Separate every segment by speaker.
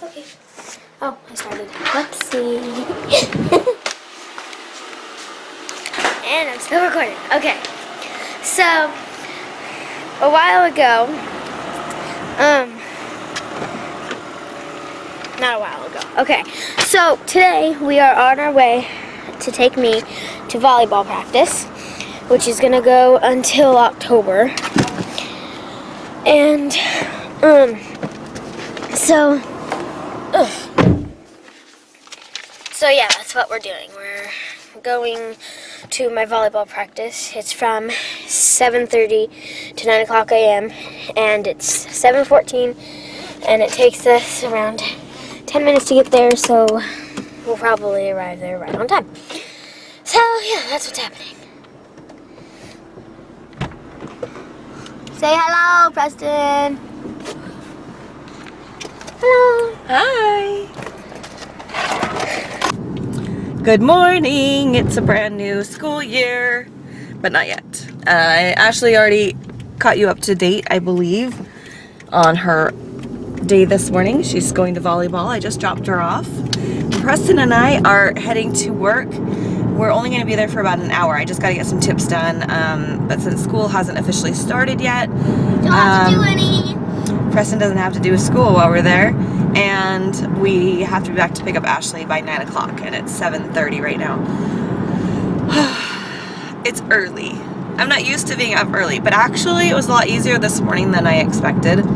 Speaker 1: Okay. Oh, I started. Whoopsie. And I'm still recording. Okay. So, a while ago, not a while ago. Okay. So, today we are on our way to take me to volleyball practice, which is going to go until October. And, so yeah, that's what we're doing. We're going to my volleyball practice. It's from 7:30 to 9 o'clock a.m. and it's 7:14, and it takes us around 10 minutes to get there, so we'll probably arrive there right on time. So yeah, that's what's happening. Say hello, Preston. Hello.
Speaker 2: Hi. Good morning. It's a brand new school year, but not yet. Ashley already caught you up to date, I believe, on her day this morning. She's going to volleyball. I just dropped her off. Preston and I are heading to work. We're only going to be there for about an hour. I just got to get some tips done, but since school hasn't officially started yet,
Speaker 1: Don't have to do any.
Speaker 2: Preston doesn't have to do school while we're there, and we have to be back to pick up Ashley by 9 o'clock, and it's 7:30 right now. It's early. I'm not used to being up early, but actually it was a lot easier this morning than I expected,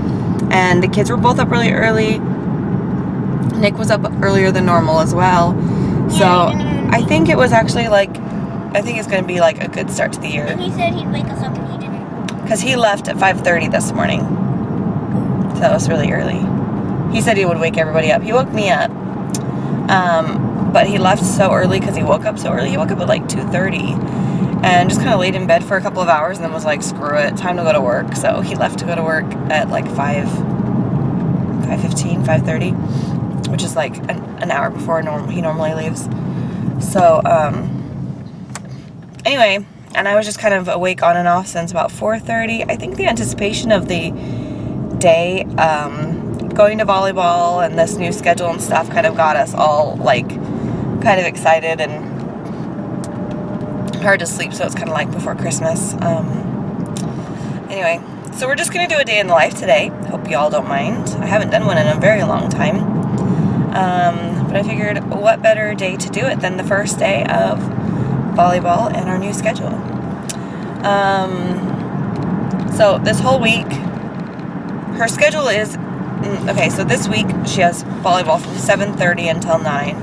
Speaker 2: and the kids were both up really early. Nick was up earlier than normal as well, so I think it was actually I think it's going to be like a good start to the year.
Speaker 1: And he said he'd wake us up and he didn't.
Speaker 2: Because he left at 5:30 this morning. So that was really early. He said he would wake everybody up. He woke me up. But he left so early because he woke up so early. He woke up at like 2:30 and just kind of laid in bed for a couple of hours and then was like, screw it, time to go to work. So he left to go to work at like 5:15, 5:30, which is like an hour before he normally leaves. So, anyway, and I was just kind of awake on and off since about 4:30. I think the anticipation of the day, going to volleyball and this new schedule and stuff kind of got us all like kind of excited and hard to sleep, so it's kind of like before Christmas. Anyway, so we're just going to do a day in the life today. Hope you all don't mind. I haven't done one in a very long time. But I figured what better day to do it than the first day of volleyball and our new schedule. So this whole week, her schedule is, okay, so this week she has volleyball from 7:30 until 9.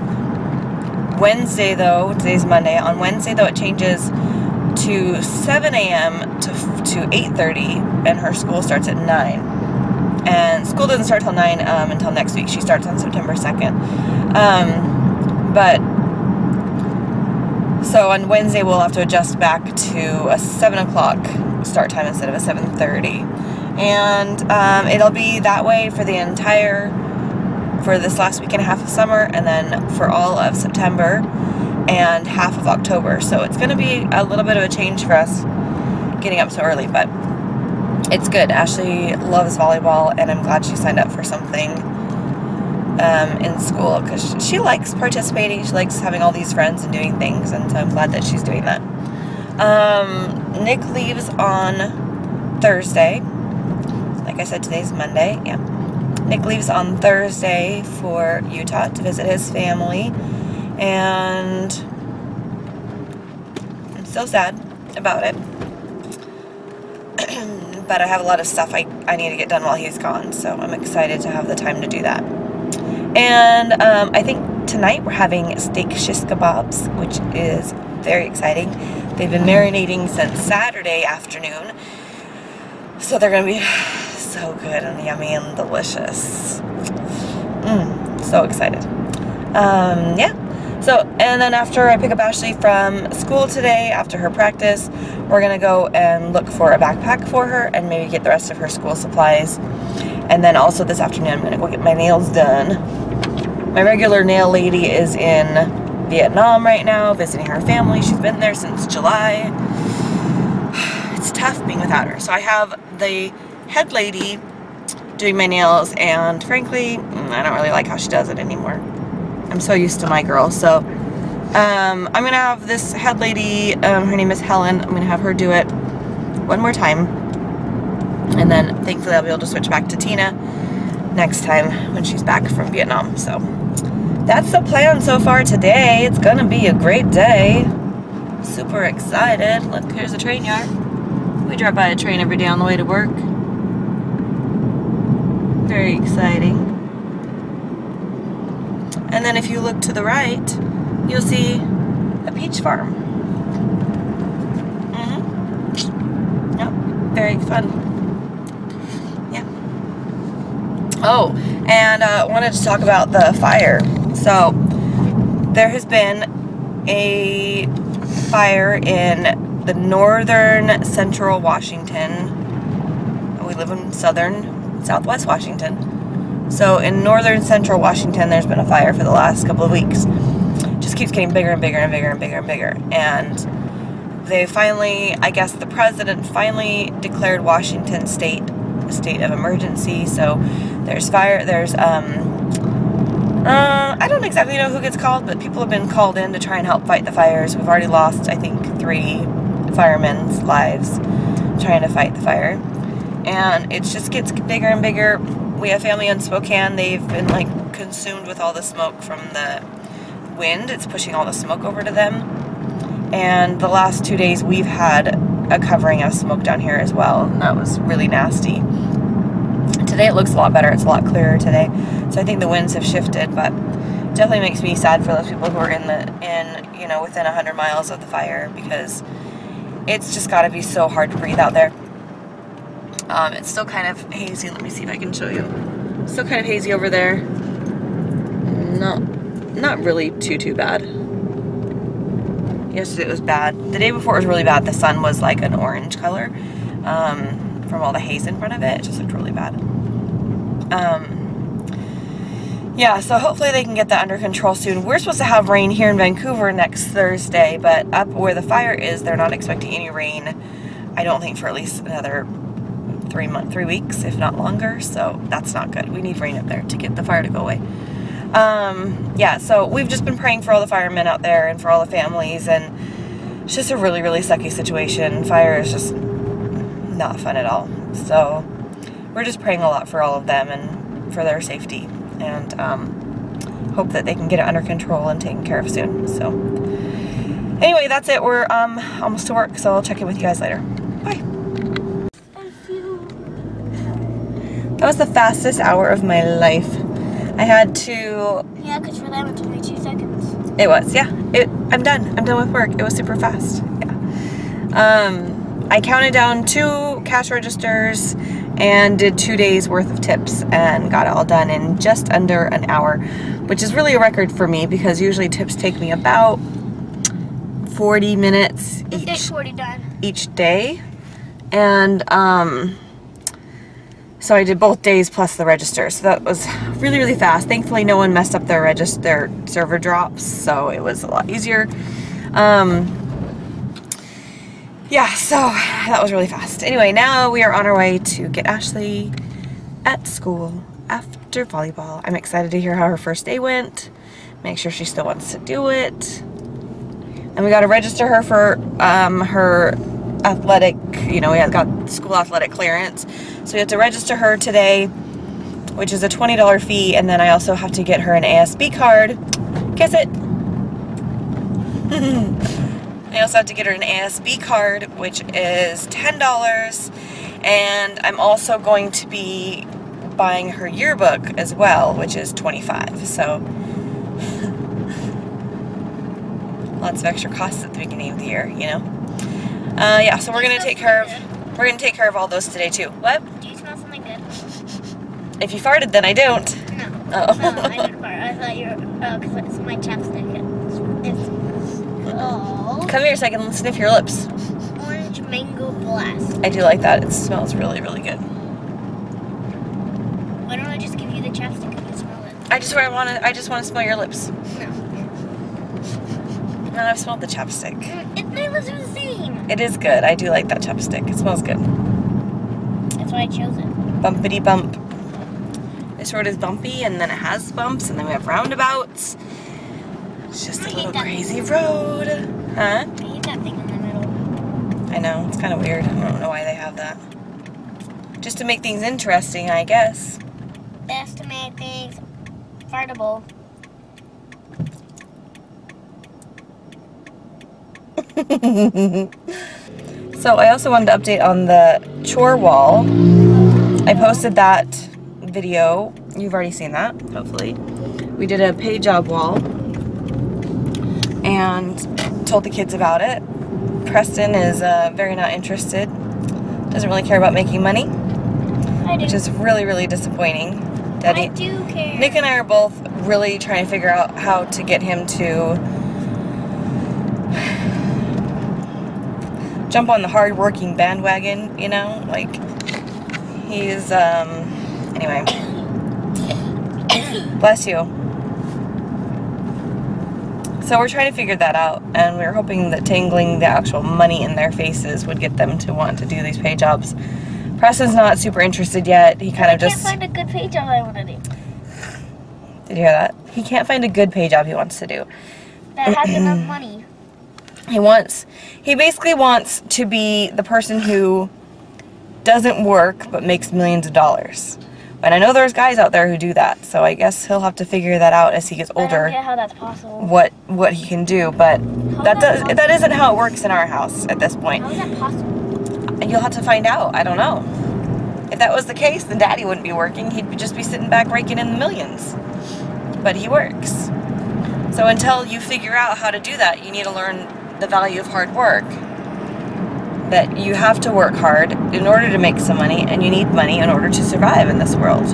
Speaker 2: Wednesday though, today's Monday, on Wednesday though it changes to 7 a.m. to 8:30, and her school starts at 9. And school doesn't start till 9 until next week. She starts on September 2nd. So on Wednesday we'll have to adjust back to a 7 o'clock start time instead of a 7:30. And it'll be that way for this last week and a half of summer, and then for all of September and half of October. So it's going to be a little bit of a change for us getting up so early, but it's good. Ashley loves volleyball, and I'm glad she signed up for something in school because she likes participating. She likes having all these friends and doing things, and so I'm glad that she's doing that. Nick leaves on Thursday. Like I said, today's Monday. Yeah. Nick leaves on Thursday for Utah to visit his family, and I'm still sad about it. But I have a lot of stuff I need to get done while he's gone, so I'm excited to have the time to do that. And I think tonight we're having steak shish kebabs, which is very exciting. They've been marinating since Saturday afternoon, so they're going to be so good and yummy and delicious. So excited. Yeah. So, and then after I pick up Ashley from school today, after her practice, we're going to go and look for a backpack for her and maybe get the rest of her school supplies. And then also this afternoon, I'm going to go get my nails done. My regular nail lady is in Vietnam right now, visiting her family. She's been there since July. It's tough being without her. So I have the head lady doing my nails, and frankly, I don't really like how she does it anymore. I'm so used to my girl. So I'm gonna have this head lady, her name is Helen, I'm gonna have her do it one more time, and then thankfully I'll be able to switch back to Tina next time when she's back from Vietnam. So that's the plan so far today. It's gonna be a great day. Super excited. Look, here's the train yard. We drive by a train every day on the way to work. Very exciting. And then if you look to the right, you'll see a peach farm. Yep, very fun. Yeah. Oh, and wanted to talk about the fire. So there has been a fire in the northern central Washington. We live in southwest Washington. So in northern central Washington, there's been a fire for the last couple of weeks. Just keeps getting bigger and bigger and bigger and bigger and bigger. And they finally, I guess the president finally declared Washington state a state of emergency. So there's fire, there's I don't exactly know who gets called, but people have been called in to try and help fight the fires. We've already lost, I think, 3 firemen's lives trying to fight the fire. And it just gets bigger and bigger. We have family in Spokane. They've been like consumed with all the smoke from the wind. It's pushing all the smoke over to them. And the last 2 days we've had a covering of smoke down here as well. And that was really nasty. Today it looks a lot better. It's a lot clearer today. So I think the winds have shifted, but it definitely makes me sad for those people who are you know, within 100 miles of the fire, because it's just got to be so hard to breathe out there. It's still kind of hazy. Let me see if I can show you. Still kind of hazy over there. Not really too bad. Yesterday it was bad. The day before it was really bad. The sun was like an orange color from all the haze in front of it. It just looked really bad. Yeah, so hopefully they can get that under control soon. We're supposed to have rain here in Vancouver next Thursday, but up where the fire is, they're not expecting any rain, I don't think, for at least another 3 weeks, if not longer. So that's not good. We need rain up there to get the fire to go away. Yeah, so we've just been praying for all the firemen out there and for all the families, and it's just a really, really sucky situation. Fire is just not fun at all. So we're just praying a lot for all of them and for their safety, and hope that they can get it under control and taken care of soon. So anyway, that's it. We're almost to work, so I'll check in with you guys later. Bye. That was the fastest hour of my life. I had to...
Speaker 1: Yeah, because for them it's only 2 seconds.
Speaker 2: It was, yeah. I'm done. I'm done with work. It was super fast. Yeah. I counted down 2 cash registers and did 2 days worth of tips and got it all done in just under an hour, which is really a record for me because usually tips take me about 40 minutes each day. And so I did both days plus the register. So that was really, really fast. Thankfully, no one messed up their server drops, so it was a lot easier. Yeah, so that was really fast. Anyway, now we are on our way to get Ashley at school after volleyball. I'm excited to hear how her first day went. Make sure she still wants to do it. And we got to register her for her athletic, you know, we have got school athletic clearance. So we have to register her today, which is a $20 fee, and then I also have to get her an ASB card. Kiss it. I also have to get her an ASB card, which is $10, and I'm also going to be buying her yearbook as well, which is $25. So lots of extra costs at the beginning of the year, you know. Yeah, so we're gonna take care of all those today too. What?
Speaker 1: Do you smell something good?
Speaker 2: If you farted, then I don't.
Speaker 1: No.
Speaker 2: Oh.
Speaker 1: No, I didn't fart. I thought you were, because it's my chapstick. It's called...
Speaker 2: Come here so I can sniff your lips.
Speaker 1: Orange Mango Blast.
Speaker 2: I do like that. It smells really, really good.
Speaker 1: Why don't I just give you the chapstick and you smell it?
Speaker 2: I just want to smell your lips.
Speaker 1: No.
Speaker 2: No, I've smelled the chapstick.
Speaker 1: My lips are the same.
Speaker 2: It is good. I do like that chapstick. It smells good.
Speaker 1: That's why I chose it.
Speaker 2: Bumpity bump. This road is bumpy, and then it has bumps, and then we have roundabouts. It's just a little crazy road. Huh?
Speaker 1: I hate that thing in the middle.
Speaker 2: I know, it's kind of weird. I don't know why they have that. Just to make things interesting, I guess.
Speaker 1: Best to make things fartable.
Speaker 2: So I also wanted to update on the chore wall. I posted that video. You've already seen that, hopefully. We did a pay job wall and told the kids about it. Preston is very not interested. Doesn't really care about making money, which is really, really disappointing. Daddy,
Speaker 1: I do care.
Speaker 2: Nick and I are both really trying to figure out how to get him to jump on the hard-working bandwagon, you know? Like, he's, anyway. Bless you. So we're trying to figure that out, and we're hoping that tangling the actual money in their faces would get them to want to do these pay jobs. Preston's not super interested yet. He kind of just...
Speaker 1: I can't find a good pay job I want to do.
Speaker 2: Did you hear that? He can't find a good pay job he wants to do.
Speaker 1: That has enough money.
Speaker 2: He basically wants to be the person who doesn't work but makes millions of dollars. And I know there's guys out there who do that, so I guess he'll have to figure that out as he gets older.
Speaker 1: I don't get how that's possible.
Speaker 2: What he can do, but that isn't how it works in our house at this point.
Speaker 1: How is that possible?
Speaker 2: You'll have to find out. I don't know. If that was the case, then Daddy wouldn't be working. He'd just be sitting back raking in the millions. But he works. So until you figure out how to do that, you need to learn the value of hard work. That you have to work hard in order to make some money, and you need money in order to survive in this world.
Speaker 1: I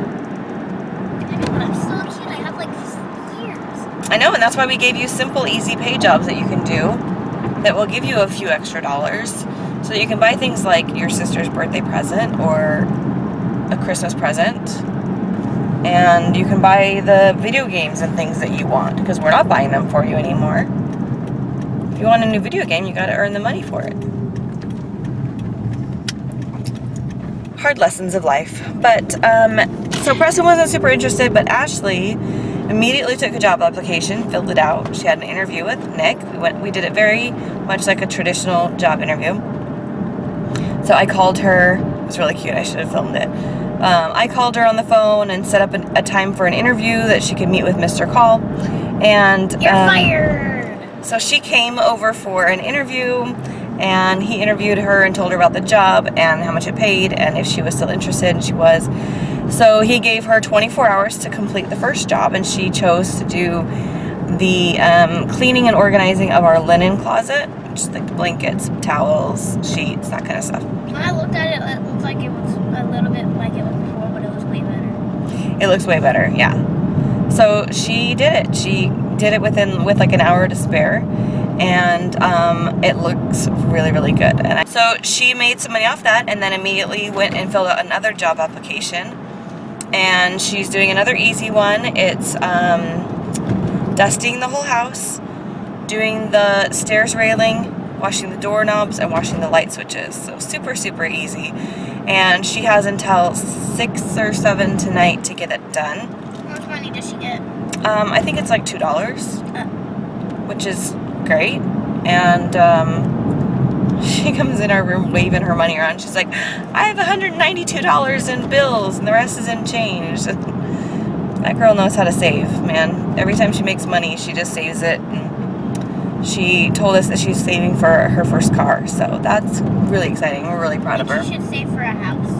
Speaker 1: know, but I'm still a kid. I have like years.
Speaker 2: I know, and that's why we gave you simple, easy pay jobs that you can do that will give you a few extra dollars so that you can buy things like your sister's birthday present or a Christmas present. And you can buy the video games and things that you want, because we're not buying them for you anymore. If you want a new video game, you got to earn the money for it. Hard lessons of life. But, so Preston wasn't super interested, but Ashley immediately took a job application, filled it out. She had an interview with Nick. We did it very much like a traditional job interview. So I called her. It was really cute. I should have filmed it. I called her on the phone and set up a time for an interview that she could meet with Mr. Call. And
Speaker 1: You're fired!
Speaker 2: So she came over for an interview, and he interviewed her and told her about the job and how much it paid and if she was still interested, and she was. So he gave her 24 hours to complete the first job, and she chose to do the cleaning and organizing of our linen closet, which is like the blankets, towels, sheets, that kind of stuff.
Speaker 1: When I looked at it, it looked like it was a little bit like it was before, but it was way better.
Speaker 2: It looks way better, yeah. So she did it. She did it with like an hour to spare, and it looks really, really good. And so she made some money off that, and then immediately went and filled out another job application. And she's doing another easy one. It's dusting the whole house, doing the stairs railing, washing the doorknobs, and washing the light switches. So super, super easy. And she has until 6 or 7 tonight to get it done.
Speaker 1: How much money does she get?
Speaker 2: I think it's like $2, which is great. And she comes in our room waving her money around. She's like, I have $192 in bills, and the rest is in change. That girl knows how to save, man. Every time she makes money, she just saves it. And she told us that she's saving for her first car, so that's really exciting. We're really proud of her.
Speaker 1: She should save for a house.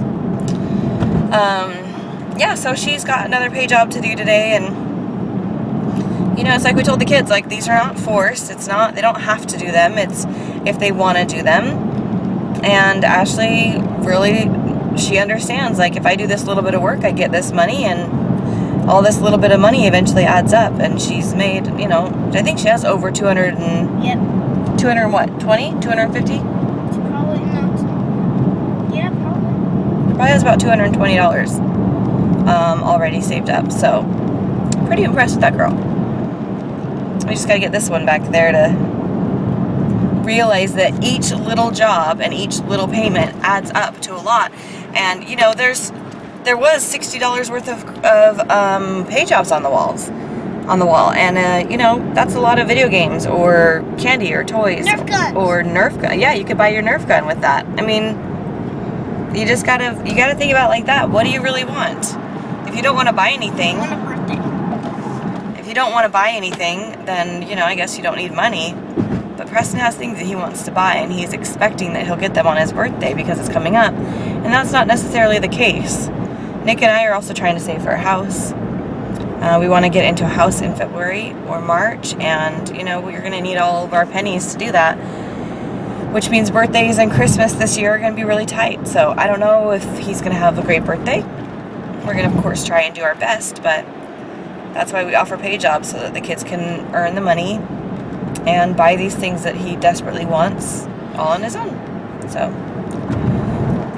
Speaker 2: Yeah, so she's got another pay job to do today, and you know, it's like we told the kids, like, these are not forced. It's not, they don't have to do them. It's if they want to do them. And Ashley really, she understands, like, if I do this little bit of work, I get this money, and all this little bit of money eventually adds up. And she's made, you know, I think she has over 200 and...
Speaker 1: Yep.
Speaker 2: 200 what? 20? 250?
Speaker 1: Probably not. Yeah, probably.
Speaker 2: Probably has about $220 already saved up. So, pretty impressed with that girl. We just gotta get this one back there to realize that each little job and each little payment adds up to a lot. And, you know, there's there was $60 worth of pay jobs on the wall, and you know, that's a lot of video games or candy or toys or Nerf gun. Yeah, you could buy your Nerf gun with that. I mean, you gotta think about it like that. What do you really want? If you don't want to buy anything,
Speaker 1: I want a birthday.
Speaker 2: if you don't want to buy anything, then you know, I guess you don't need money. But Preston has things that he wants to buy, and he's expecting that he'll get them on his birthday because it's coming up, and that's not necessarily the case. Nick and I are also trying to save for a house. We want to get into a house in February or March, and you know, we're going to need all of our pennies to do that, which means birthdays and Christmas this year are going to be really tight. So I don't know if he's going to have a great birthday. We're going to, of course, try and do our best, but that's why we offer pay jobs, so that the kids can earn the money and buy these things that he desperately wants all on his own. So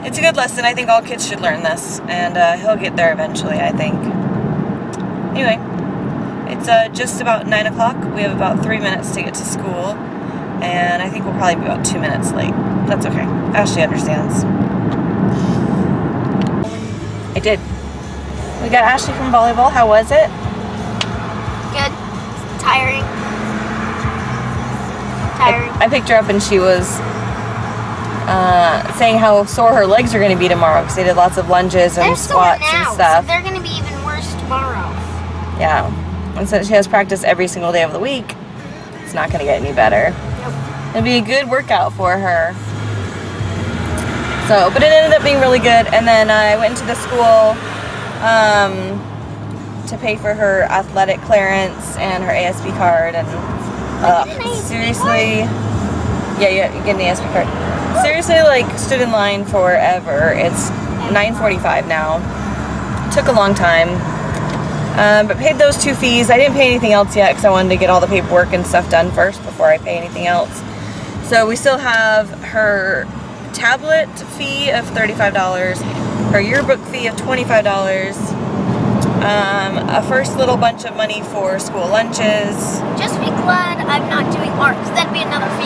Speaker 2: it's a good lesson. I think all kids should learn this, and he'll get there eventually, I think. Anyway, it's just about 9 o'clock. We have about 3 minutes to get to school, and I think we'll probably be about 2 minutes late. That's okay. Ashley understands. I did. We got Ashley from volleyball. How was it?
Speaker 1: Good. Tiring.
Speaker 2: I picked her up and she was saying how sore her legs are going to be tomorrow because they did lots of lunges and squats and stuff.
Speaker 1: So they're going to be even worse tomorrow.
Speaker 2: Yeah. And since she has practice every single day of the week, it's not going to get any better.
Speaker 1: Nope.
Speaker 2: It'll be a good workout for her. So, but it ended up being really good. And then I went into the school to pay for her athletic clearance and her ASB card, and seriously, yeah, you get an ASB card. Seriously, like, stood in line forever. It's 9:45 now. Took a long time, but paid those 2 fees. I didn't pay anything else yet because I wanted to get all the paperwork and stuff done first before I pay anything else. So we still have her tablet fee of $35, her yearbook fee of $25, a first little bunch of money for school lunches.
Speaker 1: Just be glad I'm not doing art, because that'd be another fee.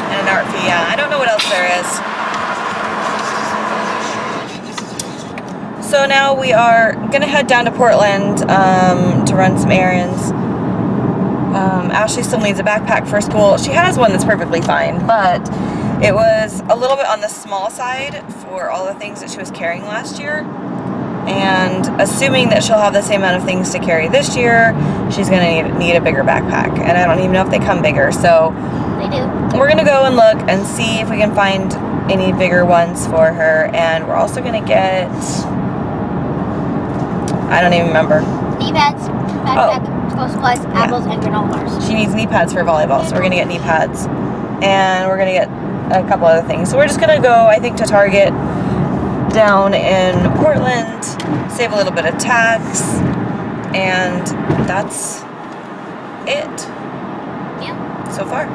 Speaker 2: And an art fee, yeah. I don't know what else there is. So now we are going to head down to Portland to run some errands. Ashley still needs a backpack for school. She has one that's perfectly fine, but it was a little bit on the small side for all the things that she was carrying last year. And assuming that she'll have the same amount of things to carry this year, she's going to need a bigger backpack. And I don't even know if they come bigger. So
Speaker 1: They do.
Speaker 2: we're going to go and look and see if we can find any bigger ones for her. And we're also going to get, I don't even remember.
Speaker 1: Knee pads, backpack, school supplies, apples, and granola bars.
Speaker 2: She needs knee pads for volleyball, so we're going to get knee pads. And we're going to get a couple other things. So we're just going to go, I think, to Target down in Portland, save a little bit of tax, and that's it.
Speaker 1: Yeah.
Speaker 2: So far.